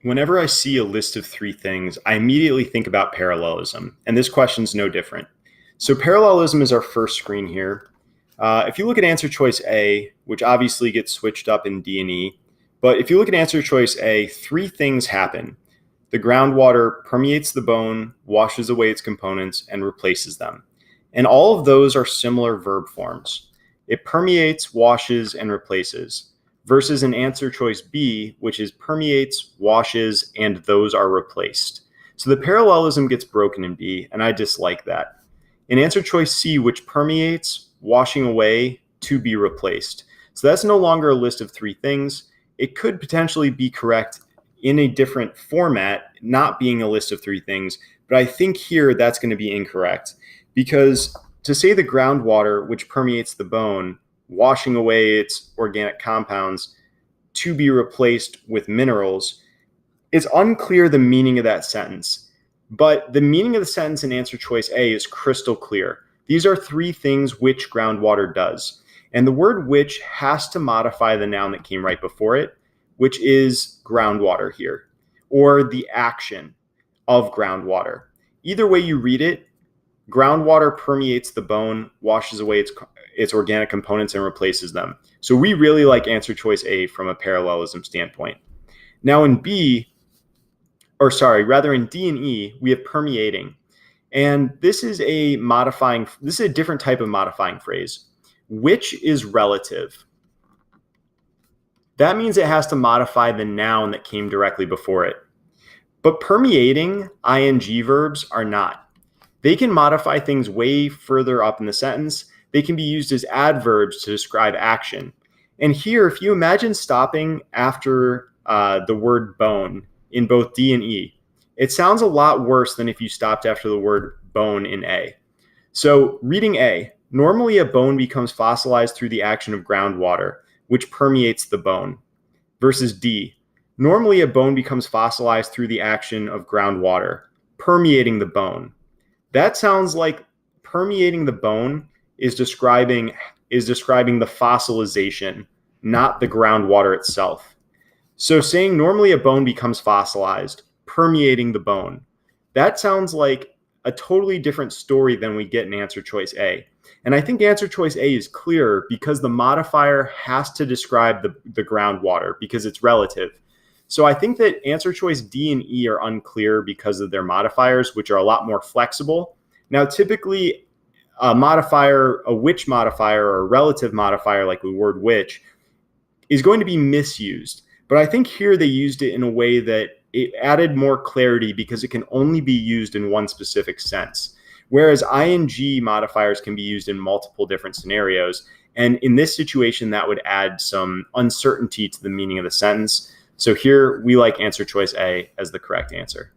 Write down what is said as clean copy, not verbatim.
Whenever I see a list of three things, I immediately think about parallelism, and this question's no different. So parallelism is our first screen here. If you look at answer choice A, which obviously gets switched up in D and E, but if you look at answer choice A, three things happen. The groundwater permeates the bone, washes away its components, and replaces them. And all of those are similar verb forms. It permeates, washes, and replaces, versus an answer choice B, which is permeates, washes, and those are replaced. So the parallelism gets broken in B, and I dislike that. In answer choice C, which permeates, washing away, to be replaced. So that's no longer a list of three things. It could potentially be correct in a different format, not being a list of three things, but I think here that's going to be incorrect, because to say the groundwater, which permeates the bone, washing away its organic compounds, to be replaced with minerals, it's unclear the meaning of that sentence. But the meaning of the sentence in answer choice A is crystal clear. These are three things which groundwater does. And the word which has to modify the noun that came right before it, which is groundwater here, or the action of groundwater. Either way you read it, groundwater permeates the bone, washes away its organic components, and replaces them. So we really like answer choice A from a parallelism standpoint. Now in D and E, we have permeating. And this is a different type of modifying phrase. Which is relative. That means it has to modify the noun that came directly before it. But permeating ing verbs are not. They can modify things way further up in the sentence. They can be used as adverbs to describe action. And here, if you imagine stopping after the word bone in both D and E, it sounds a lot worse than if you stopped after the word bone in A. So reading A, normally a bone becomes fossilized through the action of groundwater, which permeates the bone, versus D, normally a bone becomes fossilized through the action of groundwater, permeating the bone. That sounds like permeating the bone is describing the fossilization, not the groundwater itself. So saying normally a bone becomes fossilized, permeating the bone, that sounds like a totally different story than we get in answer choice A. And I think answer choice A is clearer because the modifier has to describe the groundwater because it's relative. So I think that answer choice D and E are unclear because of their modifiers, which are a lot more flexible. Now, typically a which modifier or a relative modifier, like the word which, is going to be misused. But I think here they used it in a way that it added more clarity because it can only be used in one specific sense. Whereas ing modifiers can be used in multiple different scenarios. And in this situation, that would add some uncertainty to the meaning of the sentence. So here we like answer choice A as the correct answer.